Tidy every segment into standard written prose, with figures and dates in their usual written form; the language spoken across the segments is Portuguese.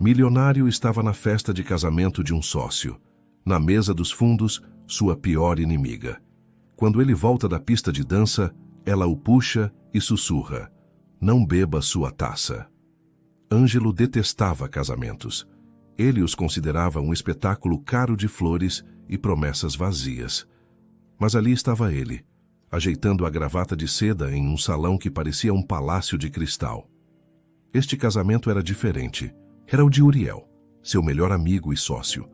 Milionário estava na festa de casamento de um sócio. Na mesa dos fundos, sua pior inimiga. Quando ele volta da pista de dança, ela o puxa e sussurra: "Não beba sua taça." Ângelo detestava casamentos. Ele os considerava um espetáculo caro de flores e promessas vazias. Mas ali estava ele, ajeitando a gravata de seda em um salão que parecia um palácio de cristal. Este casamento era diferente. Era o de Uriel, seu melhor amigo e sócio.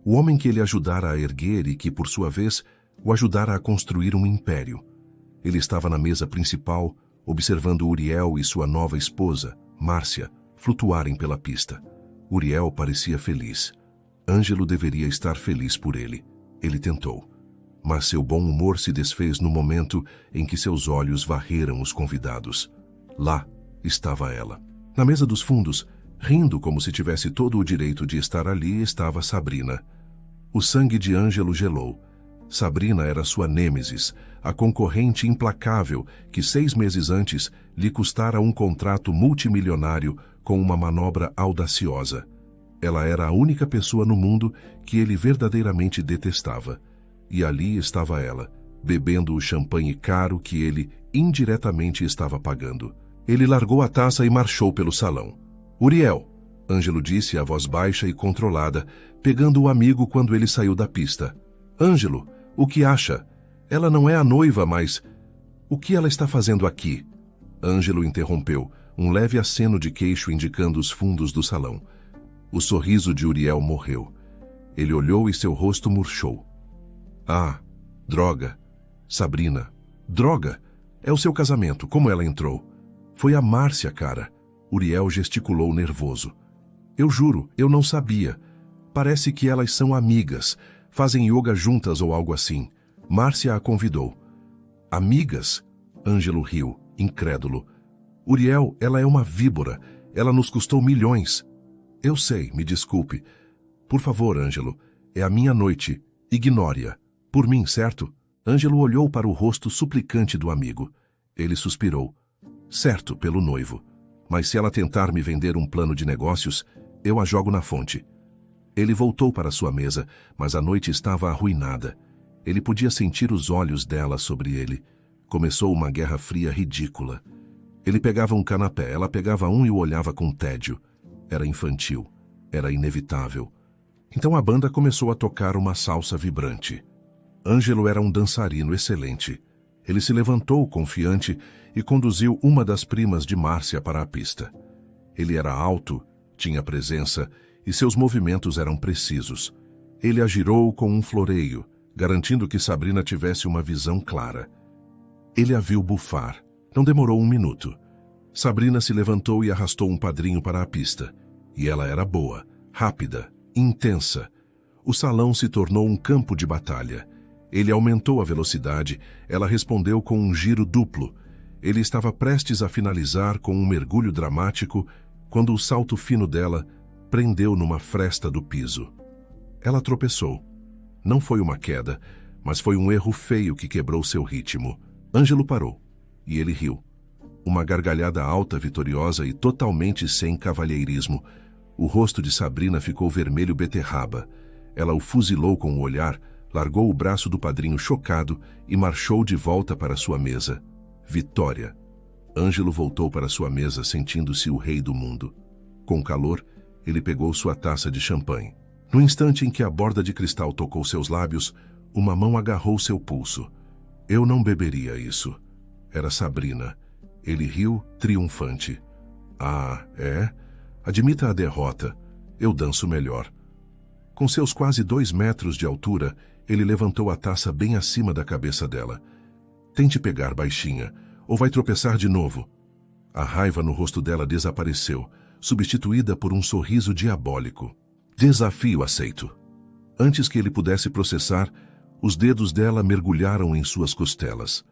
O homem que ele ajudara a erguer e que, por sua vez, o ajudara a construir um império. Ele estava na mesa principal, observando Uriel e sua nova esposa, Márcia, flutuarem pela pista. Uriel parecia feliz. Ângelo deveria estar feliz por ele. Ele tentou. Mas seu bom humor se desfez no momento em que seus olhos varreram os convidados. Lá estava ela. Na mesa dos fundos, rindo como se tivesse todo o direito de estar ali, estava Sabrina. O sangue de Ângelo gelou. Sabrina era sua nêmesis, a concorrente implacável que 6 meses antes lhe custara um contrato multimilionário com uma manobra audaciosa. Ela era a única pessoa no mundo que ele verdadeiramente detestava. E ali estava ela, bebendo o champanhe caro que ele indiretamente estava pagando. Ele largou a taça e marchou pelo salão. "Uriel", Ângelo disse a voz baixa e controlada, pegando o amigo quando ele saiu da pista. "Ângelo, o que acha? Ela não é a noiva, mas... o que ela está fazendo aqui?" Ângelo interrompeu, um leve aceno de queixo indicando os fundos do salão. O sorriso de Uriel morreu. Ele olhou e seu rosto murchou. "Ah, droga. Sabrina. Droga. É o seu casamento. Como ela entrou?" "Foi a Márcia, cara." Uriel gesticulou nervoso. "Eu juro, eu não sabia. Parece que elas são amigas. Fazem yoga juntas ou algo assim. Márcia a convidou." "Amigas?" Ângelo riu, incrédulo. "Uriel, ela é uma víbora. Ela nos custou milhões." "Eu sei, me desculpe. Por favor, Ângelo, é a minha noite. Ignore-a. Por mim, certo?" Ângelo olhou para o rosto suplicante do amigo. Ele suspirou. "Certo, pelo noivo. Mas se ela tentar me vender um plano de negócios, eu a jogo na fonte." Ele voltou para sua mesa, mas a noite estava arruinada. Ele podia sentir os olhos dela sobre ele. Começou uma guerra fria ridícula. Ele pegava um canapé, ela pegava um e o olhava com tédio. Era infantil. Era inevitável. Então a banda começou a tocar uma salsa vibrante. Ângelo era um dançarino excelente. Ele se levantou confiante e conduziu uma das primas de Márcia para a pista. Ele era alto, tinha presença e seus movimentos eram precisos. Ele a girou com um floreio, garantindo que Sabrina tivesse uma visão clara. Ele a viu bufar. Não demorou 1 minuto. Sabrina se levantou e arrastou um padrinho para a pista. E ela era boa, rápida, intensa. O salão se tornou um campo de batalha. Ele aumentou a velocidade, ela respondeu com um giro duplo. Ele estava prestes a finalizar com um mergulho dramático quando o salto fino dela prendeu numa fresta do piso. Ela tropeçou. Não foi uma queda, mas foi um erro feio que quebrou seu ritmo. Ângelo parou, e ele riu. Uma gargalhada alta, vitoriosa e totalmente sem cavalheirismo. O rosto de Sabrina ficou vermelho beterraba. Ela o fuzilou com o olhar, largou o braço do padrinho chocado e marchou de volta para sua mesa. Vitória. Ângelo voltou para sua mesa sentindo-se o rei do mundo. Com calor, ele pegou sua taça de champanhe. No instante em que a borda de cristal tocou seus lábios, uma mão agarrou seu pulso. "Eu não beberia isso." Era Sabrina. Ele riu, triunfante. "Ah, é? Admita a derrota. Eu danço melhor." Com seus quase 2 metros de altura, ele levantou a taça bem acima da cabeça dela. "Tente pegar, baixinha, ou vai tropeçar de novo." A raiva no rosto dela desapareceu, substituída por um sorriso diabólico. "Desafio aceito." Antes que ele pudesse processar, os dedos dela mergulharam em suas costelas.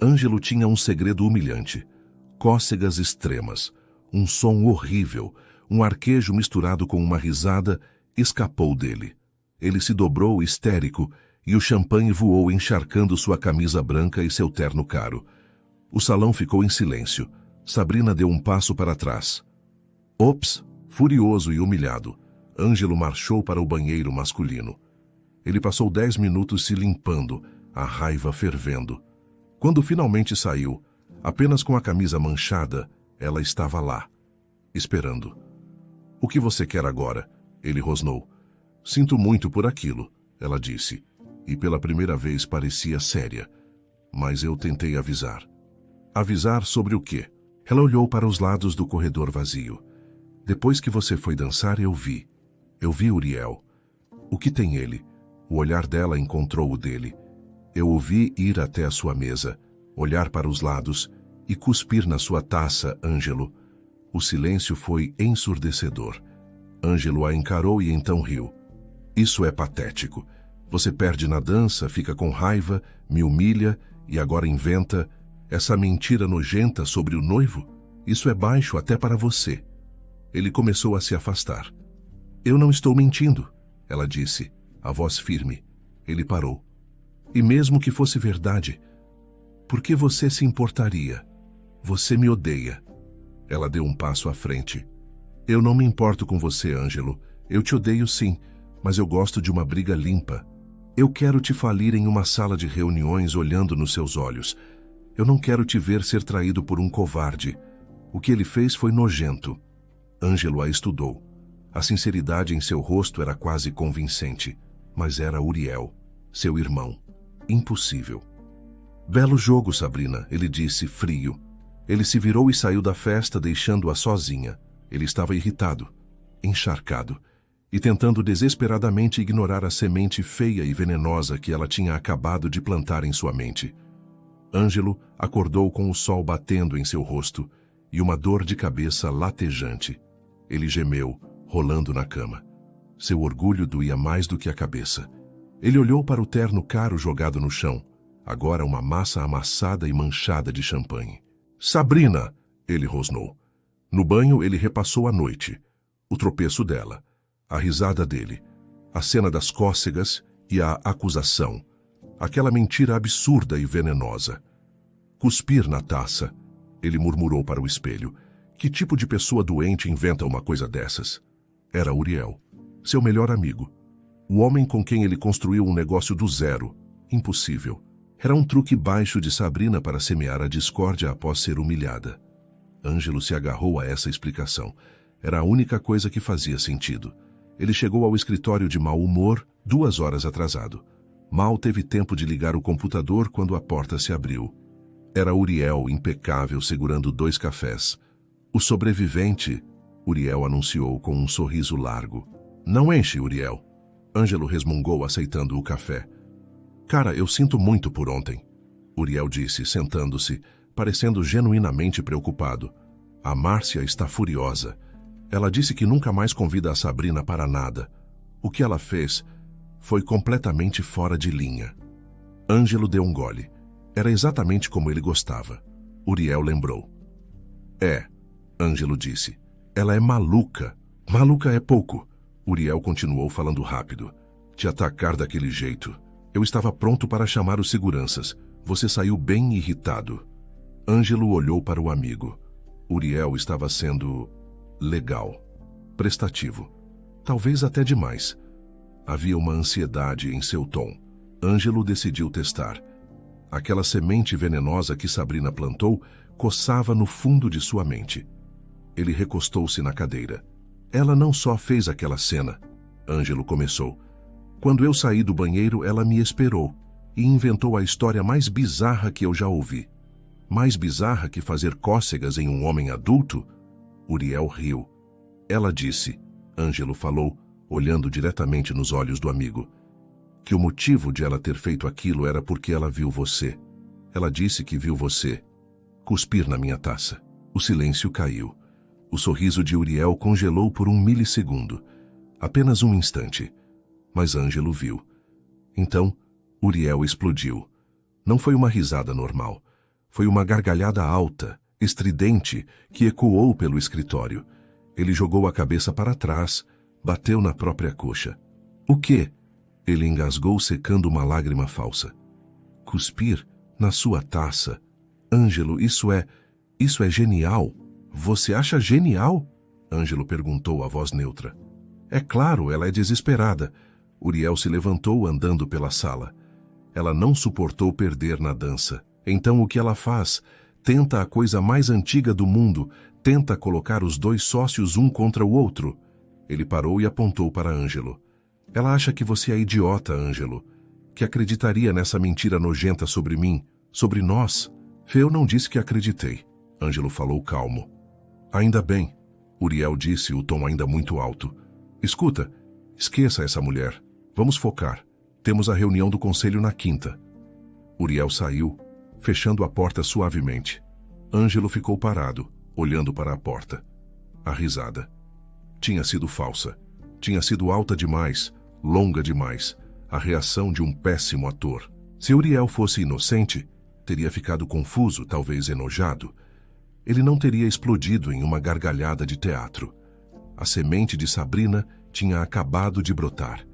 Ângelo tinha um segredo humilhante. Cócegas extremas, um som horrível, um arquejo misturado com uma risada, escapou dele. Ele se dobrou histérico e o champanhe voou encharcando sua camisa branca e seu terno caro. O salão ficou em silêncio. Sabrina deu um passo para trás. "Ops, Furioso e humilhado, Ângelo marchou para o banheiro masculino. Ele passou 10 minutos se limpando, a raiva fervendo. Quando finalmente saiu, apenas com a camisa manchada, ela estava lá, esperando. "O que você quer agora?" Ele rosnou. "Sinto muito por aquilo", ela disse, e pela primeira vez parecia séria. "Mas eu tentei avisar." "Avisar sobre o quê?" Ela olhou para os lados do corredor vazio. "Depois que você foi dançar, eu vi. Eu vi Uriel. O que tem ele?" O olhar dela encontrou o dele. "Eu o vi ir até a sua mesa, olhar para os lados e cuspir na sua taça, Ângelo." O silêncio foi ensurdecedor. Ângelo a encarou e então riu. "Isso é patético. Você perde na dança, fica com raiva, me humilha e agora inventa essa mentira nojenta sobre o noivo? Isso é baixo até para você." Ele começou a se afastar. "Eu não estou mentindo", ela disse, a voz firme. Ele parou. "E mesmo que fosse verdade, por que você se importaria? Você me odeia." Ela deu um passo à frente. "Eu não me importo com você, Ângelo. Eu te odeio sim, mas eu gosto de uma briga limpa. Eu quero te falir em uma sala de reuniões olhando nos seus olhos. Eu não quero te ver ser traído por um covarde. O que ele fez foi nojento." Ângelo a estudou. A sinceridade em seu rosto era quase convincente. Mas era Uriel, seu irmão. Impossível. "Belo jogo, Sabrina", ele disse, frio. Ele se virou e saiu da festa, deixando-a sozinha. Ele estava irritado, encharcado, e tentando desesperadamente ignorar a semente feia e venenosa que ela tinha acabado de plantar em sua mente. Ângelo acordou com o sol batendo em seu rosto e uma dor de cabeça latejante. Ele gemeu, rolando na cama. Seu orgulho doía mais do que a cabeça. Ele olhou para o terno caro jogado no chão, agora uma massa amassada e manchada de champanhe. "Sabrina!" ele rosnou. No banho, ele repassou a noite, o tropeço dela, a risada dele, a cena das cócegas e a acusação, aquela mentira absurda e venenosa. "Cuspir na taça", ele murmurou para o espelho. Que tipo de pessoa doente inventa uma coisa dessas? Era Uriel, seu melhor amigo. O homem com quem ele construiu um negócio do zero. Impossível. Era um truque baixo de Sabrina para semear a discórdia após ser humilhada. Ângelo se agarrou a essa explicação. Era a única coisa que fazia sentido. Ele chegou ao escritório de mau humor, 2 horas atrasado. Mal teve tempo de ligar o computador quando a porta se abriu. Era Uriel, impecável, segurando 2 cafés. "O sobrevivente", Uriel anunciou com um sorriso largo. "Não enche, Uriel." Ângelo resmungou, aceitando o café. "Cara, eu sinto muito por ontem", Uriel disse, sentando-se, parecendo genuinamente preocupado. "A Márcia está furiosa. Ela disse que nunca mais convida a Sabrina para nada. O que ela fez foi completamente fora de linha." Ângelo deu um gole. Era exatamente como ele gostava. Uriel lembrou. "É", Ângelo disse. "Ela é maluca." "Maluca é pouco." Uriel continuou falando rápido. "Te atacar daquele jeito. Eu estava pronto para chamar os seguranças. Você saiu bem irritado." Ângelo olhou para o amigo. Uriel estava sendo legal, prestativo. Talvez até demais. Havia uma ansiedade em seu tom. Ângelo decidiu testar. Aquela semente venenosa que Sabrina plantou coçava no fundo de sua mente. Ele recostou-se na cadeira. "Ela não só fez aquela cena", Ângelo começou. "Quando eu saí do banheiro, ela me esperou e inventou a história mais bizarra que eu já ouvi." "Mais bizarra que fazer cócegas em um homem adulto?" Uriel riu. "Ela disse", Ângelo falou, olhando diretamente nos olhos do amigo, "que o motivo de ela ter feito aquilo era porque ela viu você. Ela disse que viu você cuspir na minha taça." O silêncio caiu. O sorriso de Uriel congelou por 1 milissegundo. Apenas um instante. Mas Ângelo viu. Então, Uriel explodiu. Não foi uma risada normal. Foi uma gargalhada alta, estridente, que ecoou pelo escritório. Ele jogou a cabeça para trás, bateu na própria coxa. "O quê?" Ele engasgou, secando uma lágrima falsa. "Cuspir na sua taça. Ângelo, isso é genial." "Você acha genial?" Ângelo perguntou a voz neutra. É claro, ela é desesperada. Uriel se levantou andando pela sala. Ela não suportou perder na dança. Então o que ela faz? Tenta a coisa mais antiga do mundo, tenta colocar os dois sócios um contra o outro. Ele parou e apontou para Ângelo. Ela acha que você é idiota, Ângelo, que acreditaria nessa mentira nojenta sobre mim, sobre nós. Eu não disse que acreditei. Ângelo falou calmo. Ainda bem, Uriel disse, o tom ainda muito alto. Escuta, esqueça essa mulher. Vamos focar. Temos a reunião do conselho na quinta. Uriel saiu, fechando a porta suavemente. Ângelo ficou parado, olhando para a porta. A risada. Tinha sido falsa. Tinha sido alta demais, longa demais. A reação de um péssimo ator. Se Uriel fosse inocente, teria ficado confuso, talvez enojado. Ele não teria explodido em uma gargalhada de teatro. A semente de Sabrina tinha acabado de brotar.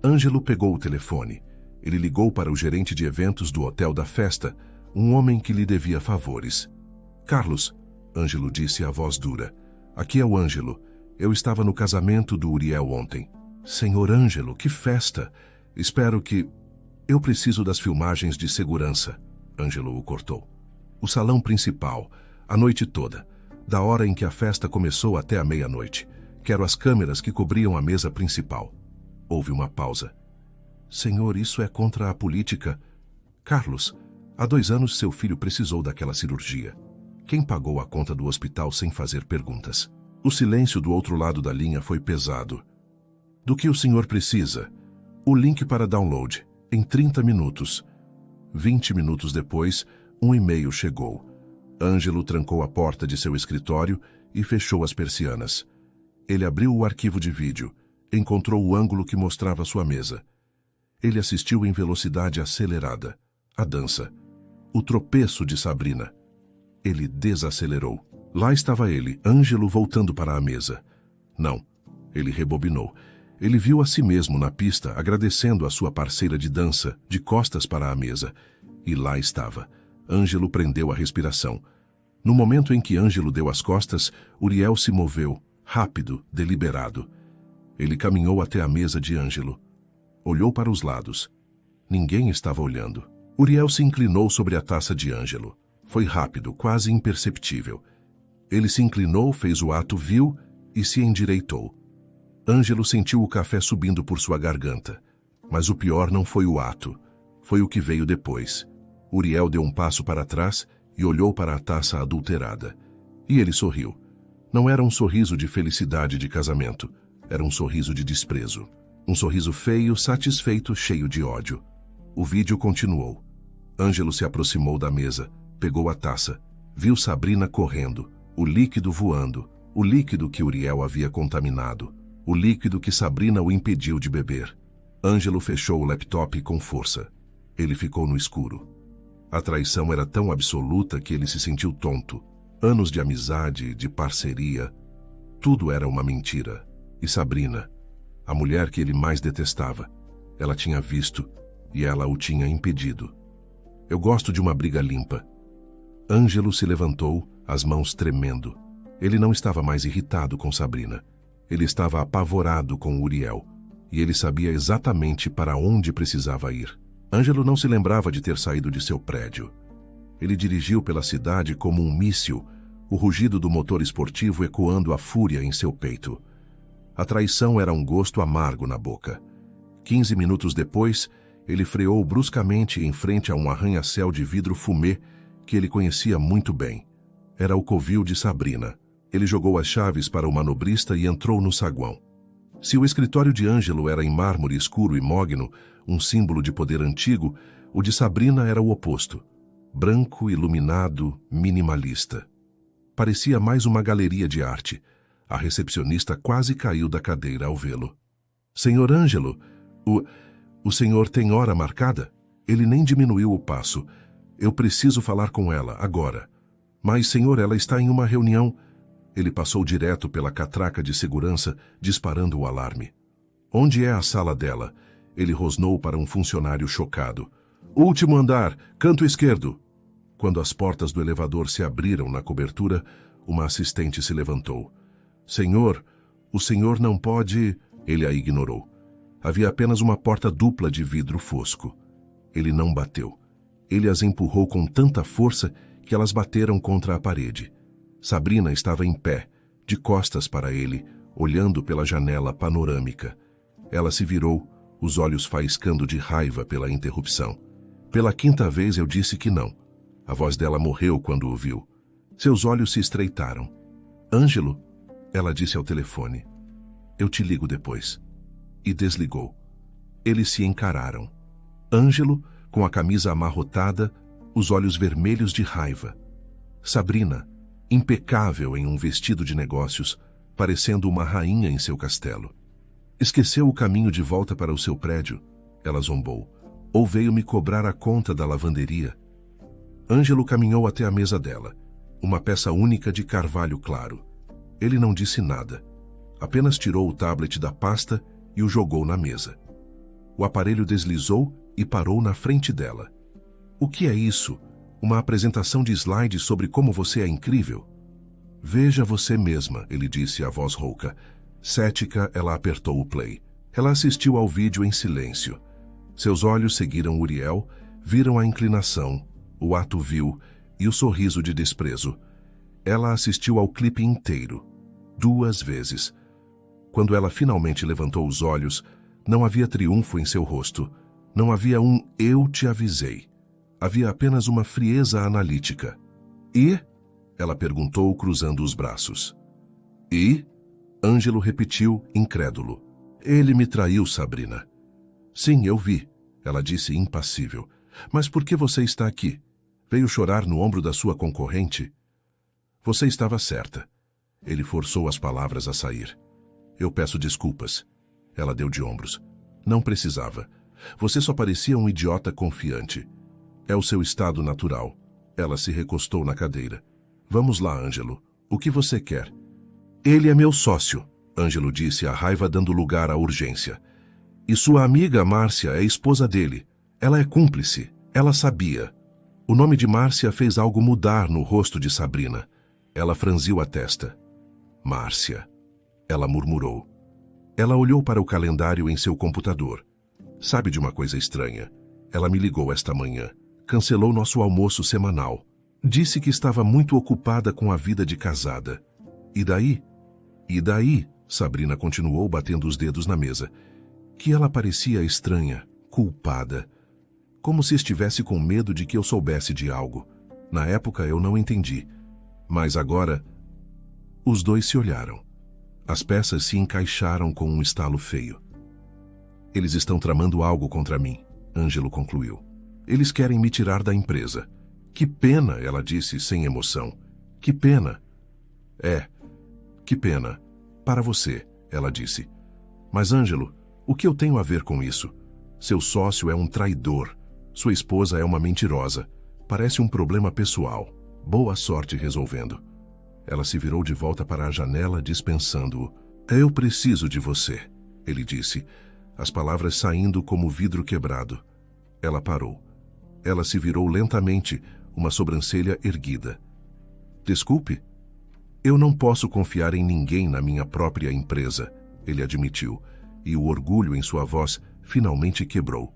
Ângelo pegou o telefone. Ele ligou para o gerente de eventos do hotel da festa, um homem que lhe devia favores. Carlos, Ângelo disse a voz dura. Aqui é o Ângelo. Eu estava no casamento do Uriel ontem. Senhor Ângelo, que festa! Espero que... Eu preciso das filmagens de segurança. Ângelo o cortou. O salão principal, a noite toda, da hora em que a festa começou até a meia-noite. Quero as câmeras que cobriam a mesa principal. Houve uma pausa. Senhor, isso é contra a política. Carlos, há 2 anos seu filho precisou daquela cirurgia. Quem pagou a conta do hospital sem fazer perguntas? O silêncio do outro lado da linha foi pesado. Do que o senhor precisa? O link para download, em 30 minutos. 20 minutos depois, um e-mail chegou. Ângelo trancou a porta de seu escritório e fechou as persianas. Ele abriu o arquivo de vídeo, encontrou o ângulo que mostrava sua mesa. Ele assistiu em velocidade acelerada. A dança. O tropeço de Sabrina. Ele desacelerou. Lá estava ele, Ângelo, voltando para a mesa. Não. Ele rebobinou. Ele viu a si mesmo na pista, agradecendo a sua parceira de dança, de costas para a mesa. E lá estava. Ângelo prendeu a respiração. No momento em que Ângelo deu as costas, Uriel se moveu, rápido, deliberado. Ele caminhou até a mesa de Ângelo. Olhou para os lados. Ninguém estava olhando. Uriel se inclinou sobre a taça de Ângelo. Foi rápido, quase imperceptível. Ele se inclinou, fez o ato, viu e se endireitou. Ângelo sentiu o café subindo por sua garganta. Mas o pior não foi o ato. Foi o que veio depois. Uriel deu um passo para trás e olhou para a taça adulterada. E ele sorriu. Não era um sorriso de felicidade de casamento. Era um sorriso de desprezo. Um sorriso feio, satisfeito, cheio de ódio. O vídeo continuou. Ângelo se aproximou da mesa, pegou a taça, viu Sabrina correndo, o líquido voando, o líquido que Uriel havia contaminado, o líquido que Sabrina o impediu de beber. Ângelo fechou o laptop com força. Ele ficou no escuro. A traição era tão absoluta que ele se sentiu tonto. Anos de amizade, de parceria, tudo era uma mentira. E Sabrina, a mulher que ele mais detestava, ela tinha visto e ela o tinha impedido. Eu gosto de uma briga limpa. Ângelo se levantou, as mãos tremendo. Ele não estava mais irritado com Sabrina. Ele estava apavorado com Uriel. E ele sabia exatamente para onde precisava ir. Ângelo não se lembrava de ter saído de seu prédio. Ele dirigiu pela cidade como um míssil, o rugido do motor esportivo ecoando a fúria em seu peito. A traição era um gosto amargo na boca. 15 minutos depois, ele freou bruscamente em frente a um arranha-céu de vidro fumê que ele conhecia muito bem. Era o covil de Sabrina. Ele jogou as chaves para o manobrista e entrou no saguão. Se o escritório de Ângelo era em mármore escuro e mogno, um símbolo de poder antigo, o de Sabrina era o oposto. Branco, iluminado, minimalista. Parecia mais uma galeria de arte. A recepcionista quase caiu da cadeira ao vê-lo. Senhor Ângelo, o senhor tem hora marcada? Ele nem diminuiu o passo. Eu preciso falar com ela, agora. Mas, senhor, ela está em uma reunião. Ele passou direto pela catraca de segurança, disparando o alarme. Onde é a sala dela? Ele rosnou para um funcionário chocado. Último andar, canto esquerdo. Quando as portas do elevador se abriram na cobertura, uma assistente se levantou. Senhor, o senhor não pode... Ele a ignorou. Havia apenas uma porta dupla de vidro fosco. Ele não bateu. Ele as empurrou com tanta força que elas bateram contra a parede. Sabrina estava em pé, de costas para ele, olhando pela janela panorâmica. Ela se virou, os olhos faiscando de raiva pela interrupção. Pela quinta vez eu disse que não. A voz dela morreu quando o viu. Seus olhos se estreitaram. Ângelo, ela disse ao telefone. Eu te ligo depois. E desligou. Eles se encararam. Ângelo, com a camisa amarrotada, os olhos vermelhos de raiva. Sabrina, impecável em um vestido de negócios, parecendo uma rainha em seu castelo. Esqueceu o caminho de volta para o seu prédio? Ela zombou. Ou veio me cobrar a conta da lavanderia? Ângelo caminhou até a mesa dela, uma peça única de carvalho claro. Ele não disse nada. Apenas tirou o tablet da pasta e o jogou na mesa. O aparelho deslizou e parou na frente dela. O que é isso? Uma apresentação de slides sobre como você é incrível? Veja você mesma, ele disse, a voz rouca. Cética, ela apertou o play. Ela assistiu ao vídeo em silêncio. Seus olhos seguiram Uriel, viram a inclinação, o ato vil e o sorriso de desprezo. Ela assistiu ao clipe inteiro, 2 vezes. Quando ela finalmente levantou os olhos, não havia triunfo em seu rosto. Não havia um "eu te avisei". Havia apenas uma frieza analítica. E? Ela perguntou, cruzando os braços. E? Ângelo repetiu, incrédulo. Ele me traiu, Sabrina. Sim, eu vi, ela disse impassível. Mas por que você está aqui? Veio chorar no ombro da sua concorrente? Você estava certa. Ele forçou as palavras a sair. Eu peço desculpas. Ela deu de ombros. Não precisava. Você só parecia um idiota confiante. É o seu estado natural. Ela se recostou na cadeira. Vamos lá, Ângelo. O que você quer? Ele é meu sócio, Ângelo disse, a raiva dando lugar à urgência. E sua amiga Márcia é esposa dele. Ela é cúmplice. Ela sabia. O nome de Márcia fez algo mudar no rosto de Sabrina. Ela franziu a testa. Márcia. Ela murmurou. Ela olhou para o calendário em seu computador. Sabe de uma coisa estranha? Ela me ligou esta manhã. Cancelou nosso almoço semanal. Disse que estava muito ocupada com a vida de casada. E daí? E daí? Sabrina continuou batendo os dedos na mesa. Que ela parecia estranha, culpada. Como se estivesse com medo de que eu soubesse de algo. Na época eu não entendi. Mas agora... Os dois se olharam. As peças se encaixaram com um estalo feio. Eles estão tramando algo contra mim, Ângelo concluiu. Eles querem me tirar da empresa. Que pena, ela disse sem emoção. Que pena. É, que pena. Para você, ela disse. Mas, Ângelo, o que eu tenho a ver com isso? Seu sócio é um traidor. Sua esposa é uma mentirosa. Parece um problema pessoal. Boa sorte resolvendo. Ela se virou de volta para a janela, dispensando-o. Eu preciso de você, ele disse, as palavras saindo como vidro quebrado. Ela parou. Ela se virou lentamente, uma sobrancelha erguida. Desculpe? Eu não posso confiar em ninguém na minha própria empresa, ele admitiu, e o orgulho em sua voz finalmente quebrou.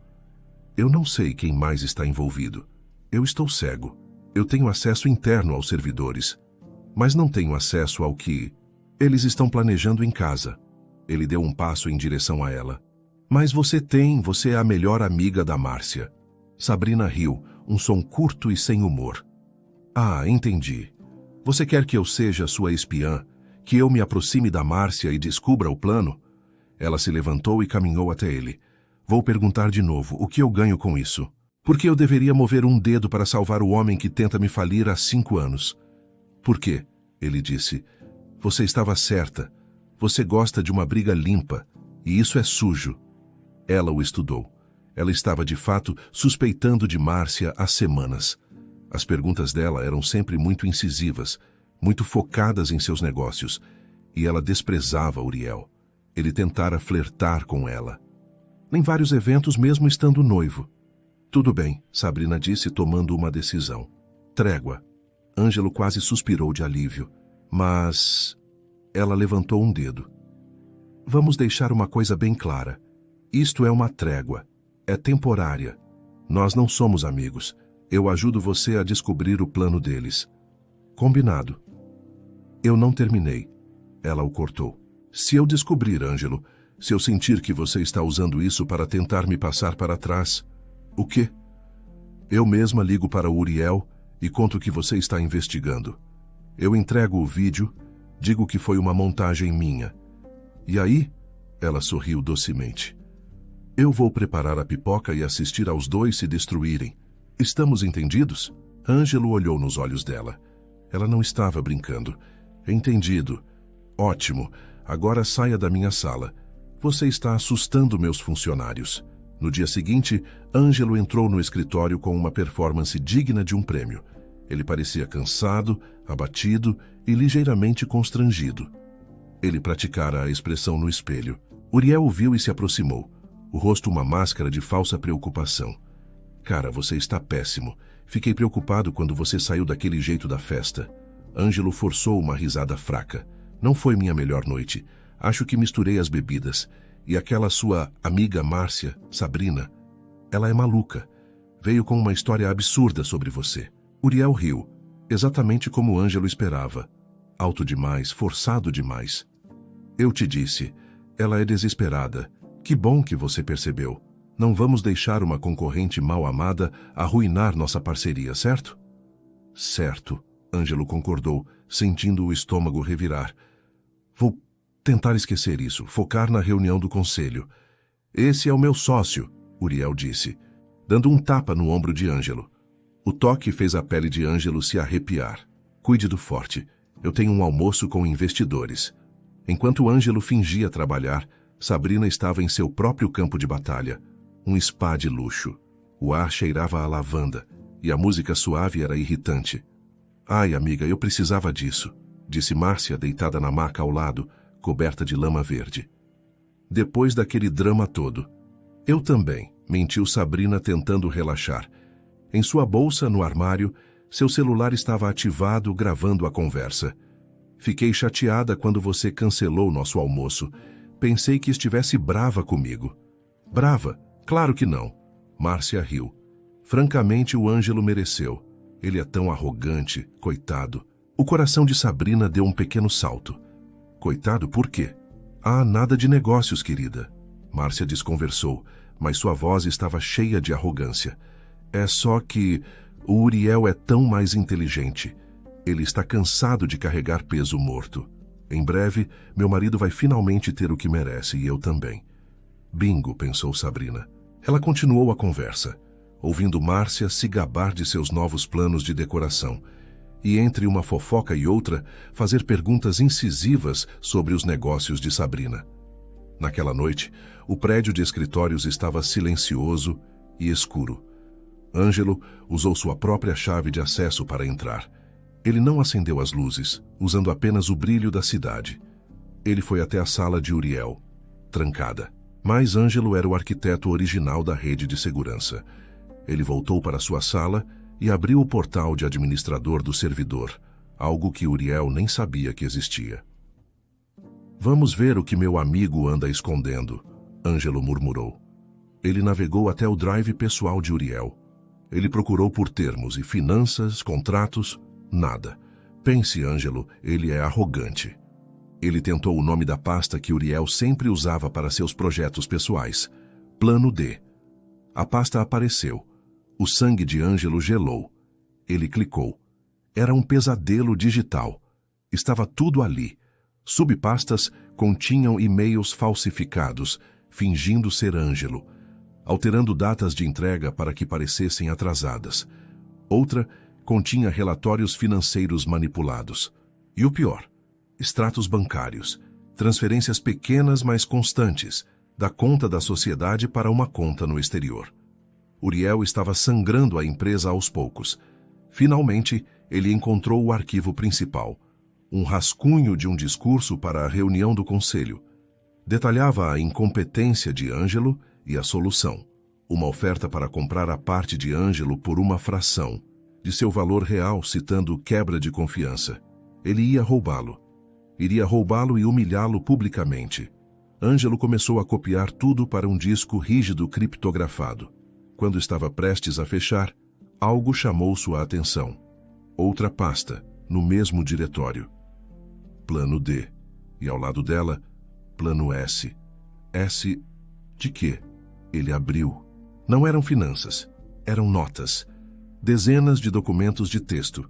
Eu não sei quem mais está envolvido. Eu estou cego. Eu tenho acesso interno aos servidores, mas não tenho acesso ao que eles estão planejando em casa. Ele deu um passo em direção a ela. Mas você é a melhor amiga da Márcia. Sabrina riu, um som curto e sem humor. Ah, entendi. Você quer que eu seja sua espiã, que eu me aproxime da Márcia e descubra o plano? Ela se levantou e caminhou até ele. Vou perguntar de novo, o que eu ganho com isso? Por que eu deveria mover um dedo para salvar o homem que tenta me falir há 5 anos? Por quê? Ele disse. Você estava certa. Você gosta de uma briga limpa, e isso é sujo. Ela o estudou. Ela estava, de fato, suspeitando de Márcia há semanas. As perguntas dela eram sempre muito incisivas, muito focadas em seus negócios, e ela desprezava Uriel. Ele tentara flertar com ela. Em vários eventos, mesmo estando noivo. Tudo bem, Sabrina disse, tomando uma decisão. Trégua. Ângelo quase suspirou de alívio. Mas... Ela levantou um dedo. Vamos deixar uma coisa bem clara. Isto é uma trégua. É temporária. Nós não somos amigos. Eu ajudo você a descobrir o plano deles. Combinado. Eu não terminei. Ela o cortou. Se eu descobrir, Ângelo, se eu sentir que você está usando isso para tentar me passar para trás... O quê? Eu mesma ligo para o Uriel e conto que você está investigando. Eu entrego o vídeo, digo que foi uma montagem minha. E aí, ela sorriu docemente. Eu vou preparar a pipoca e assistir aos dois se destruírem. Estamos entendidos? Ângelo olhou nos olhos dela. Ela não estava brincando. Entendido. Ótimo. Agora saia da minha sala. Você está assustando meus funcionários. No dia seguinte, Ângelo entrou no escritório com uma performance digna de um prêmio. Ele parecia cansado, abatido e ligeiramente constrangido. Ele praticara a expressão no espelho. Uriel o viu e se aproximou. O rosto uma máscara de falsa preocupação. Cara, você está péssimo. Fiquei preocupado quando você saiu daquele jeito da festa. Ângelo forçou uma risada fraca. Não foi minha melhor noite. Acho que misturei as bebidas. E aquela sua amiga Márcia, Sabrina, ela é maluca. Veio com uma história absurda sobre você. Uriel riu, exatamente como Ângelo esperava. Alto demais, forçado demais. Eu te disse, ela é desesperada. Que bom que você percebeu. Não vamos deixar uma concorrente mal amada arruinar nossa parceria, certo? Certo, Ângelo concordou, sentindo o estômago revirar. Vou tentar esquecer isso, focar na reunião do conselho. Esse é o meu sócio, Uriel disse, dando um tapa no ombro de Ângelo. O toque fez a pele de Ângelo se arrepiar. Cuide do forte. Eu tenho um almoço com investidores. Enquanto Ângelo fingia trabalhar, Sabrina estava em seu próprio campo de batalha. Um spa de luxo. O ar cheirava a lavanda, e a música suave era irritante. Ai, amiga, eu precisava disso, disse Márcia, deitada na maca ao lado, coberta de lama verde. Depois daquele drama todo. Eu também, mentiu Sabrina tentando relaxar. Em sua bolsa, no armário, seu celular estava ativado, gravando a conversa. Fiquei chateada quando você cancelou nosso almoço. Pensei que estivesse brava comigo. Brava? Claro que não. Márcia riu. Francamente, o Ângelo mereceu. Ele é tão arrogante, coitado. O coração de Sabrina deu um pequeno salto. Coitado, por quê? Ah, nada de negócios, querida. Márcia desconversou, mas sua voz estava cheia de arrogância. É só que o Uriel é tão mais inteligente. Ele está cansado de carregar peso morto. Em breve, meu marido vai finalmente ter o que merece, e eu também. Bingo, pensou Sabrina. Ela continuou a conversa, ouvindo Márcia se gabar de seus novos planos de decoração, e entre uma fofoca e outra, fazer perguntas incisivas sobre os negócios de Sabrina. Naquela noite, o prédio de escritórios estava silencioso e escuro. Ângelo usou sua própria chave de acesso para entrar. Ele não acendeu as luzes, usando apenas o brilho da cidade. Ele foi até a sala de Uriel, trancada. Mas Ângelo era o arquiteto original da rede de segurança. Ele voltou para sua sala e abriu o portal de administrador do servidor, algo que Uriel nem sabia que existia. Vamos ver o que meu amigo anda escondendo, Ângelo murmurou. Ele navegou até o drive pessoal de Uriel. Ele procurou por termos e finanças, contratos, nada. Pense, Ângelo, ele é arrogante. Ele tentou o nome da pasta que Uriel sempre usava para seus projetos pessoais. Plano D. A pasta apareceu. O sangue de Ângelo gelou. Ele clicou. Era um pesadelo digital. Estava tudo ali. Subpastas continham e-mails falsificados, fingindo ser Ângelo, alterando datas de entrega para que parecessem atrasadas. Outra continha relatórios financeiros manipulados. E o pior, extratos bancários, transferências pequenas mas constantes, da conta da sociedade para uma conta no exterior. Uriel estava sangrando a empresa aos poucos. Finalmente, ele encontrou o arquivo principal, um rascunho de um discurso para a reunião do conselho. Detalhava a incompetência de Ângelo e a solução, uma oferta para comprar a parte de Ângelo por uma fração de seu valor real, citando quebra de confiança. Ele ia roubá-lo. Iria roubá-lo e humilhá-lo publicamente. Ângelo começou a copiar tudo para um disco rígido criptografado. Quando estava prestes a fechar, algo chamou sua atenção. Outra pasta, no mesmo diretório. Plano D. E ao lado dela, plano S. S de quê? Ele abriu. Não eram finanças, eram notas. Dezenas de documentos de texto.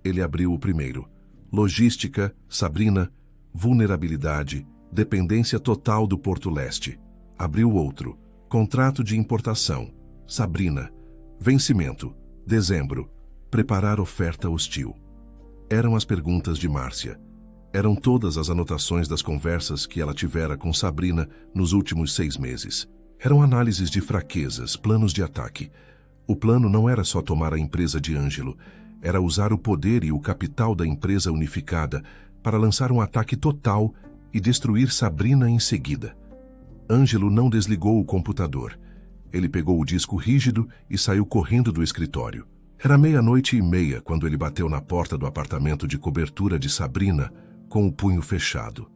Ele abriu o primeiro. Logística, Sabrina, vulnerabilidade, dependência total do Porto Leste. Abriu outro. Contrato de importação. Sabrina. Vencimento. Dezembro. Preparar oferta hostil. Eram as perguntas de Márcia. Eram todas as anotações das conversas que ela tivera com Sabrina nos últimos 6 meses. Eram análises de fraquezas, planos de ataque. O plano não era só tomar a empresa de Ângelo, era usar o poder e o capital da empresa unificada para lançar um ataque total e destruir Sabrina em seguida. Ângelo não desligou o computador. Ele pegou o disco rígido e saiu correndo do escritório. Era 00:30 quando ele bateu na porta do apartamento de cobertura de Sabrina com o punho fechado.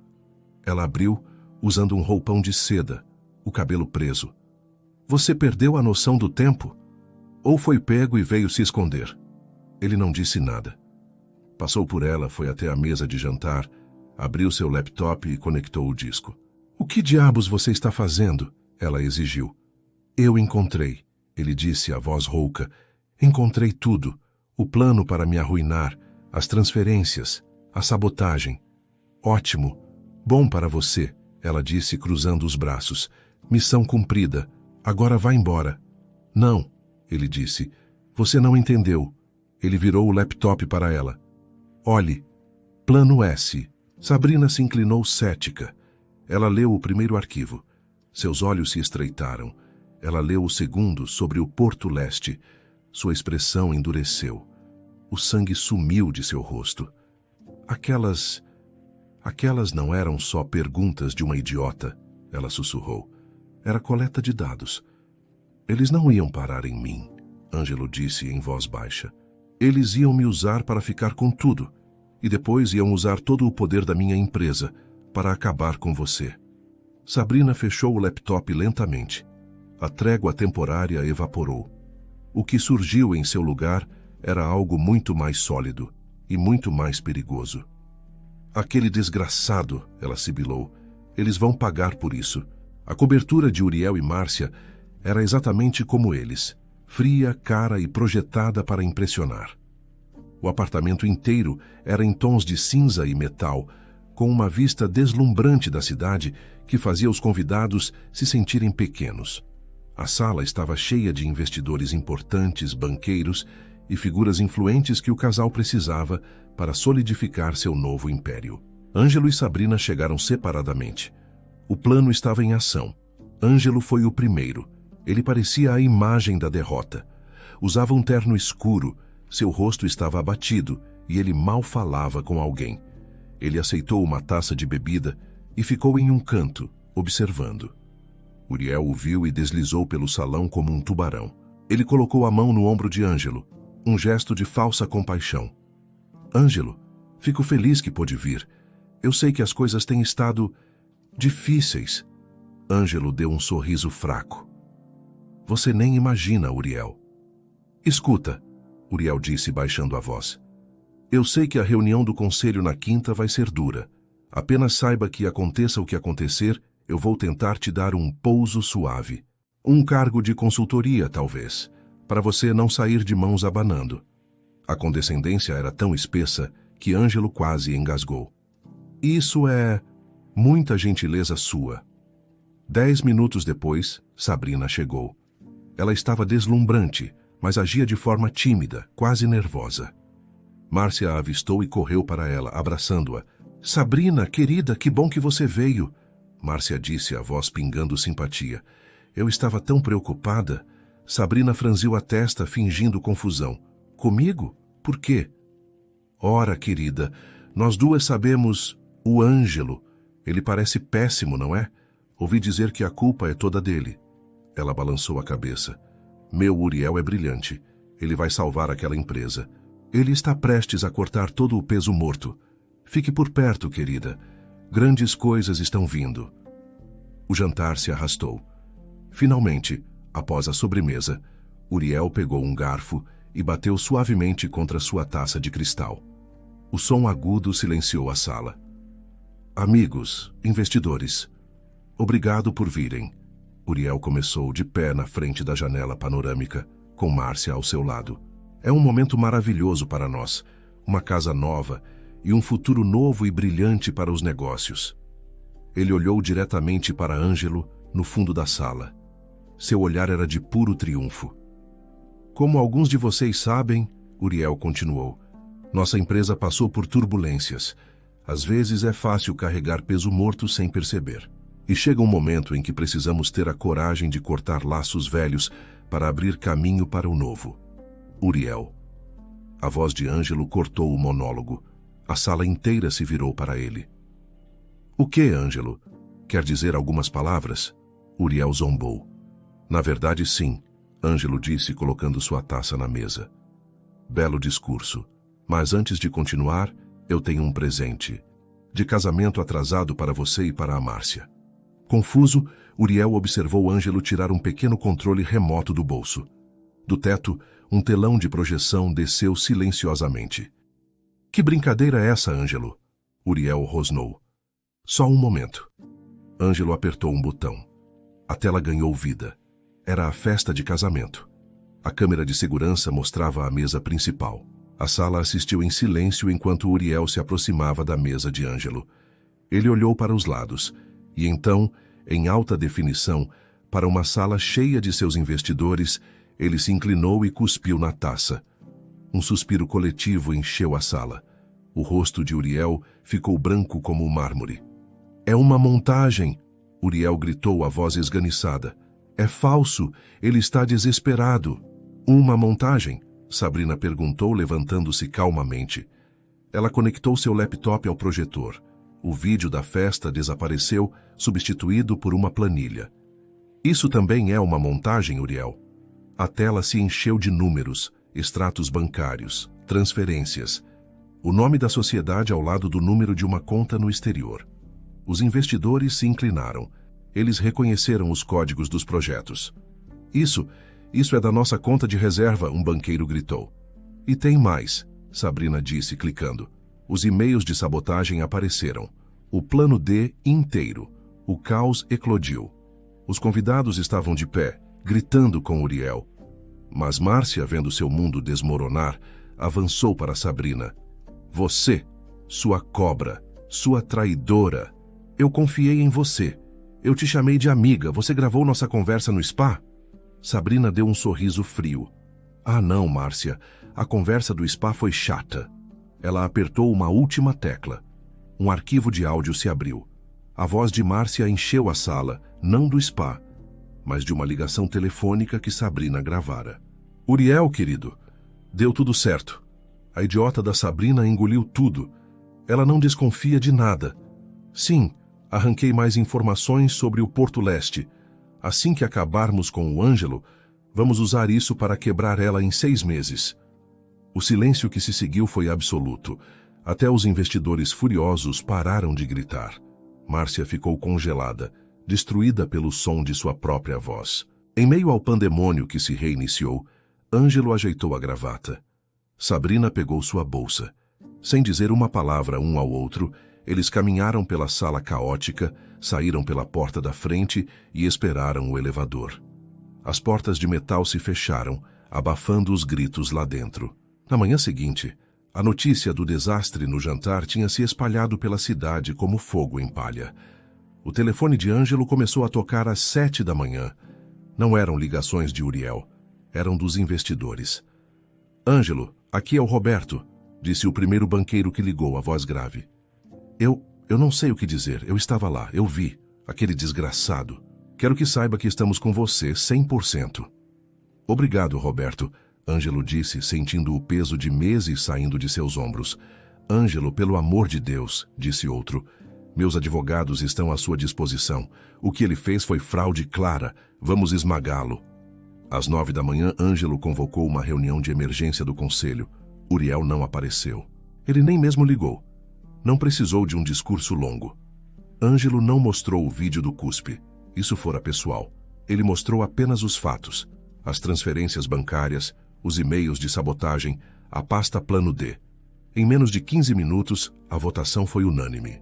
Ela abriu, usando um roupão de seda, o cabelo preso. Você perdeu a noção do tempo? Ou foi pego e veio se esconder? Ele não disse nada. Passou por ela, foi até a mesa de jantar, abriu seu laptop e conectou o disco. O que diabos você está fazendo? Ela exigiu. Eu encontrei, ele disse, a voz rouca. Encontrei tudo. O plano para me arruinar, as transferências, a sabotagem. Ótimo. Bom para você, ela disse, cruzando os braços. Missão cumprida. Agora vá embora. Não, ele disse. Você não entendeu. Ele virou o laptop para ela. Olhe. Plano S. Sabrina se inclinou cética. Ela leu o primeiro arquivo. Seus olhos se estreitaram. Ela leu o segundo, sobre o Porto Leste. Sua expressão endureceu. O sangue sumiu de seu rosto. Aquelas não eram só perguntas de uma idiota, ela sussurrou. Era coleta de dados. Eles não iam parar em mim, Ângelo disse em voz baixa. Eles iam me usar para ficar com tudo, e depois iam usar todo o poder da minha empresa para acabar com você. Sabrina fechou o laptop lentamente. A trégua temporária evaporou. O que surgiu em seu lugar era algo muito mais sólido e muito mais perigoso. Aquele desgraçado, ela sibilou. Eles vão pagar por isso. A cobertura de Uriel e Márcia era exatamente como eles, fria, cara e projetada para impressionar. O apartamento inteiro era em tons de cinza e metal, com uma vista deslumbrante da cidade que fazia os convidados se sentirem pequenos. A sala estava cheia de investidores importantes, banqueiros e figuras influentes que o casal precisava para solidificar seu novo império. Ângelo e Sabrina chegaram separadamente. O plano estava em ação. Ângelo foi o primeiro. Ele parecia a imagem da derrota. Usava um terno escuro, seu rosto estava abatido e ele mal falava com alguém. Ele aceitou uma taça de bebida e ficou em um canto, observando. Uriel o viu e deslizou pelo salão como um tubarão. Ele colocou a mão no ombro de Ângelo, um gesto de falsa compaixão. Ângelo, fico feliz que pôde vir. Eu sei que as coisas têm estado difíceis. Ângelo deu um sorriso fraco. Você nem imagina, Uriel. Escuta, Uriel disse baixando a voz. Eu sei que a reunião do conselho na quinta vai ser dura. Apenas saiba que aconteça o que acontecer, eu vou tentar te dar um pouso suave. Um cargo de consultoria, talvez, para você não sair de mãos abanando. A condescendência era tão espessa que Ângelo quase engasgou. Isso é muita gentileza sua. 10 minutos depois, Sabrina chegou. Ela estava deslumbrante, mas agia de forma tímida, quase nervosa. Márcia a avistou e correu para ela, abraçando-a. Sabrina, querida, que bom que você veio. Márcia disse, a voz pingando simpatia. Eu estava tão preocupada. Sabrina franziu a testa, fingindo confusão. Comigo? Por quê? Ora, querida, nós duas sabemos o Ângelo. Ele parece péssimo, não é? Ouvi dizer que a culpa é toda dele. Ela balançou a cabeça. Meu Uriel é brilhante. Ele vai salvar aquela empresa. Ele está prestes a cortar todo o peso morto. Fique por perto, querida. Grandes coisas estão vindo. O jantar se arrastou. Finalmente, após a sobremesa, Uriel pegou um garfo e bateu suavemente contra sua taça de cristal. O som agudo silenciou a sala. Amigos, investidores, obrigado por virem. Uriel começou de pé na frente da janela panorâmica, com Márcia ao seu lado. É um momento maravilhoso para nós, uma casa nova e um futuro novo e brilhante para os negócios. Ele olhou diretamente para Ângelo no fundo da sala. Seu olhar era de puro triunfo. Como alguns de vocês sabem, Uriel continuou, nossa empresa passou por turbulências. Às vezes é fácil carregar peso morto sem perceber. E chega um momento em que precisamos ter a coragem de cortar laços velhos para abrir caminho para o novo. Uriel. A voz de Ângelo cortou o monólogo. A sala inteira se virou para ele. O que, Ângelo? Quer dizer algumas palavras? Uriel zombou. Na verdade, sim, Ângelo disse, colocando sua taça na mesa. Belo discurso. Mas antes de continuar, eu tenho um presente. De casamento atrasado para você e para a Márcia. Confuso, Uriel observou Ângelo tirar um pequeno controle remoto do bolso. Do teto, um telão de projeção desceu silenciosamente. Que brincadeira é essa, Ângelo? Uriel rosnou. Só um momento. Ângelo apertou um botão. A tela ganhou vida. Era a festa de casamento. A câmera de segurança mostrava a mesa principal. A sala assistiu em silêncio enquanto Uriel se aproximava da mesa de Ângelo. Ele olhou para os lados, e então, em alta definição, para uma sala cheia de seus investidores, ele se inclinou e cuspiu na taça. Um suspiro coletivo encheu a sala. O rosto de Uriel ficou branco como o mármore. É uma montagem! Uriel gritou a voz esganiçada. É falso! Ele está desesperado! Uma montagem? Sabrina perguntou, levantando-se calmamente. Ela conectou seu laptop ao projetor. O vídeo da festa desapareceu, substituído por uma planilha. Isso também é uma montagem, Uriel? A tela se encheu de números, extratos bancários, transferências. O nome da sociedade ao lado do número de uma conta no exterior. Os investidores se inclinaram. Eles reconheceram os códigos dos projetos. Isso é da nossa conta de reserva, um banqueiro gritou. E tem mais, Sabrina disse, clicando. Os e-mails de sabotagem apareceram. O plano D inteiro. O caos eclodiu. Os convidados estavam de pé, gritando com Uriel. Mas Márcia, vendo seu mundo desmoronar, avançou para Sabrina. Você, sua cobra, sua traidora. Eu confiei em você. Eu te chamei de amiga. Você gravou nossa conversa no spa? Sabrina deu um sorriso frio. Ah, não, Márcia. A conversa do spa foi chata. Ela apertou uma última tecla. Um arquivo de áudio se abriu. A voz de Márcia encheu a sala, não do spa, mas de uma ligação telefônica que Sabrina gravara. Uriel, querido, deu tudo certo. A idiota da Sabrina engoliu tudo. Ela não desconfia de nada. Sim, arranquei mais informações sobre o Porto Leste. Assim que acabarmos com o Ângelo, vamos usar isso para quebrar ela em 6 meses. O silêncio que se seguiu foi absoluto. Até os investidores furiosos pararam de gritar. Márcia ficou congelada, destruída pelo som de sua própria voz. Em meio ao pandemônio que se reiniciou, Ângelo ajeitou a gravata. Sabrina pegou sua bolsa. Sem dizer uma palavra um ao outro, eles caminharam pela sala caótica, saíram pela porta da frente e esperaram o elevador. As portas de metal se fecharam, abafando os gritos lá dentro. Na manhã seguinte, a notícia do desastre no jantar tinha se espalhado pela cidade como fogo em palha. O telefone de Ângelo começou a tocar às 7 da manhã. Não eram ligações de Uriel, eram dos investidores. Ângelo, aqui é o Roberto, disse o primeiro banqueiro que ligou, a voz grave. Eu não sei o que dizer, eu estava lá, eu vi, aquele desgraçado. Quero que saiba que estamos com você 100%. Obrigado, Roberto, Ângelo disse, sentindo o peso de meses saindo de seus ombros. Ângelo, pelo amor de Deus, disse outro. Meus advogados estão à sua disposição. O que ele fez foi fraude clara. Vamos esmagá-lo. Às 9 da manhã, Ângelo convocou uma reunião de emergência do conselho. Uriel não apareceu. Ele nem mesmo ligou. Não precisou de um discurso longo. Ângelo não mostrou o vídeo do cuspe. Isso fora pessoal. Ele mostrou apenas os fatos. As transferências bancárias, os e-mails de sabotagem, a pasta Plano D. Em menos de 15 minutos, a votação foi unânime.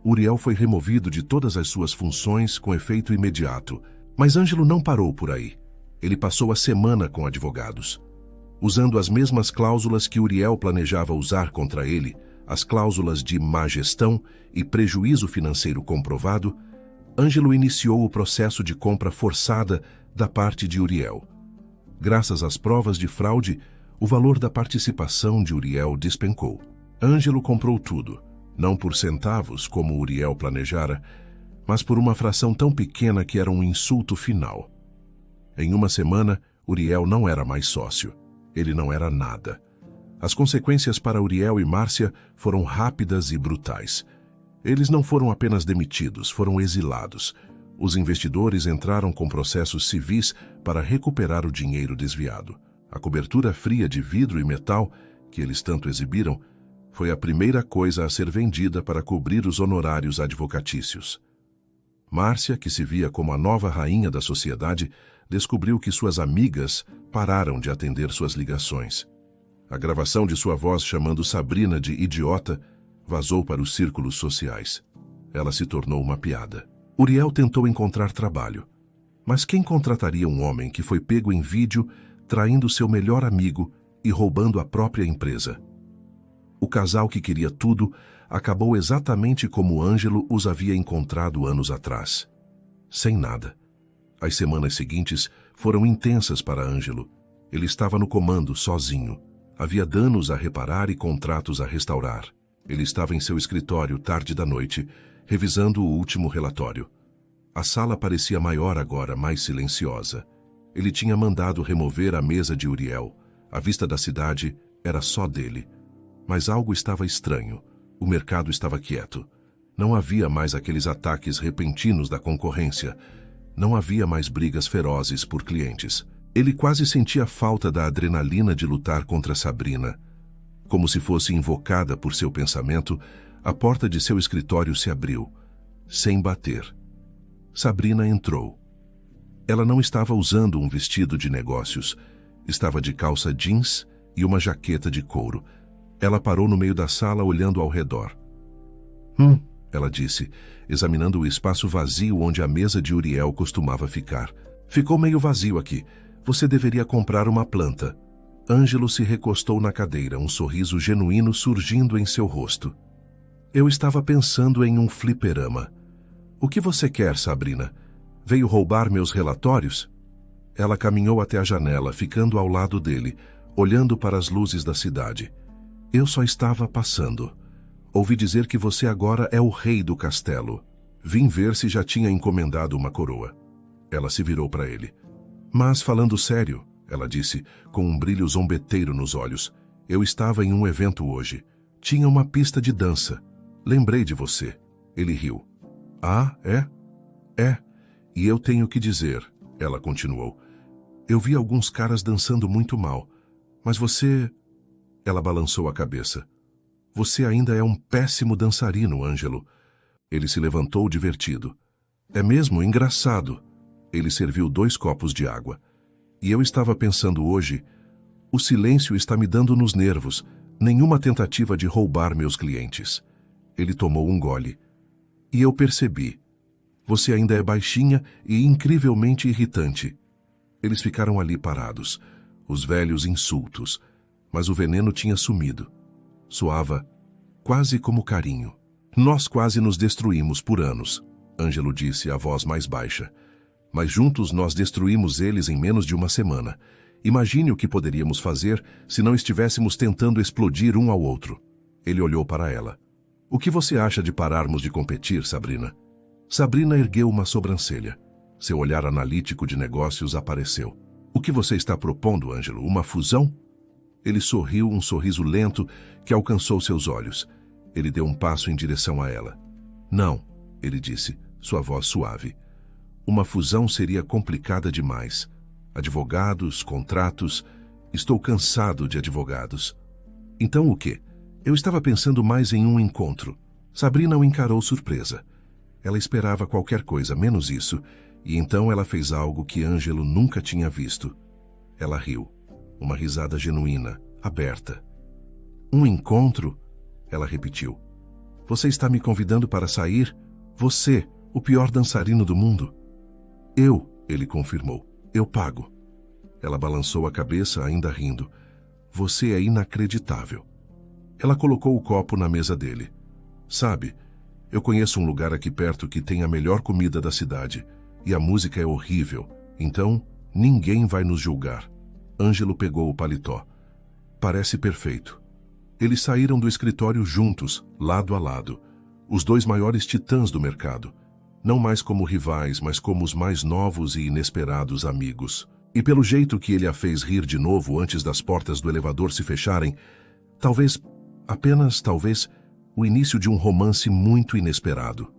Uriel foi removido de todas as suas funções com efeito imediato. Mas Ângelo não parou por aí. Ele passou a semana com advogados. Usando as mesmas cláusulas que Uriel planejava usar contra ele, as cláusulas de má gestão e prejuízo financeiro comprovado, Ângelo iniciou o processo de compra forçada da parte de Uriel. Graças às provas de fraude, o valor da participação de Uriel despencou. Ângelo comprou tudo, não por centavos como Uriel planejara, mas por uma fração tão pequena que era um insulto final. Em uma semana, Uriel não era mais sócio. Ele não era nada. As consequências para Uriel e Márcia foram rápidas e brutais. Eles não foram apenas demitidos, foram exilados. Os investidores entraram com processos civis para recuperar o dinheiro desviado. A cobertura fria de vidro e metal, que eles tanto exibiram, foi a primeira coisa a ser vendida para cobrir os honorários advocatícios. Márcia, que se via como a nova rainha da sociedade, descobriu que suas amigas pararam de atender suas ligações. A gravação de sua voz chamando Sabrina de idiota vazou para os círculos sociais. Ela se tornou uma piada. Uriel tentou encontrar trabalho. Mas quem contrataria um homem que foi pego em vídeo traindo seu melhor amigo e roubando a própria empresa? O casal que queria tudo acabou exatamente como Ângelo os havia encontrado anos atrás. Sem nada. As semanas seguintes foram intensas para Ângelo. Ele estava no comando, sozinho. Havia danos a reparar e contratos a restaurar. Ele estava em seu escritório tarde da noite, revisando o último relatório. A sala parecia maior agora, mais silenciosa. Ele tinha mandado remover a mesa de Uriel. A vista da cidade era só dele. Mas algo estava estranho. O mercado estava quieto. Não havia mais aqueles ataques repentinos da concorrência. Não havia mais brigas ferozes por clientes. Ele quase sentia falta da adrenalina de lutar contra Sabrina. Como se fosse invocada por seu pensamento, a porta de seu escritório se abriu, sem bater. Sabrina entrou. Ela não estava usando um vestido de negócios. Estava de calça jeans e uma jaqueta de couro. Ela parou no meio da sala olhando ao redor. Ela disse, examinando o espaço vazio onde a mesa de Uriel costumava ficar. Ficou meio vazio aqui. Você deveria comprar uma planta. Ângelo se recostou na cadeira, um sorriso genuíno surgindo em seu rosto. Eu estava pensando em um fliperama. O que você quer, Sabrina? Veio roubar meus relatórios? Ela caminhou até a janela, ficando ao lado dele, olhando para as luzes da cidade. Eu só estava passando. Ouvi dizer que você agora é o rei do castelo. Vim ver se já tinha encomendado uma coroa. Ela se virou para ele. Mas, falando sério, ela disse, com um brilho zombeteiro nos olhos, eu estava em um evento hoje. Tinha uma pista de dança. Lembrei de você. Ele riu. Ah, é? É. E eu tenho que dizer, ela continuou. Eu vi alguns caras dançando muito mal. Mas você... Ela balançou a cabeça. Você ainda é um péssimo dançarino, Ângelo. Ele se levantou divertido. É mesmo engraçado. Ele serviu 2 copos de água. E eu estava pensando hoje, o silêncio está me dando nos nervos, nenhuma tentativa de roubar meus clientes. Ele tomou um gole. E eu percebi. Você ainda é baixinha e incrivelmente irritante. Eles ficaram ali parados, os velhos insultos, mas o veneno tinha sumido. Soava quase como carinho. Nós quase nos destruímos por anos, Ângelo disse, a voz mais baixa. Mas juntos nós destruímos eles em menos de uma semana. Imagine o que poderíamos fazer se não estivéssemos tentando explodir um ao outro. Ele olhou para ela. O que você acha de pararmos de competir, Sabrina? Sabrina ergueu uma sobrancelha. Seu olhar analítico de negócios apareceu. O que você está propondo, Ângelo? Uma fusão? Ele sorriu, um sorriso lento que alcançou seus olhos. Ele deu um passo em direção a ela. Não, ele disse, sua voz suave. Uma fusão seria complicada demais. Advogados, contratos... Estou cansado de advogados. Então o quê? Eu estava pensando mais em um encontro. Sabrina o encarou surpresa. Ela esperava qualquer coisa, menos isso, e então ela fez algo que Ângelo nunca tinha visto. Ela riu. Uma risada genuína, aberta. Um encontro? Ela repetiu. Você está me convidando para sair? Você, o pior dançarino do mundo? Ele confirmou. Eu pago. Ela balançou a cabeça, ainda rindo. Você é inacreditável. Ela colocou o copo na mesa dele. Sabe, eu conheço um lugar aqui perto que tem a melhor comida da cidade, e a música é horrível, então ninguém vai nos julgar. Ângelo pegou o paletó. Parece perfeito. Eles saíram do escritório juntos, lado a lado. Os dois maiores titãs do mercado. Não mais como rivais, mas como os mais novos e inesperados amigos. E pelo jeito que ele a fez rir de novo antes das portas do elevador se fecharem, talvez, apenas talvez, o início de um romance muito inesperado.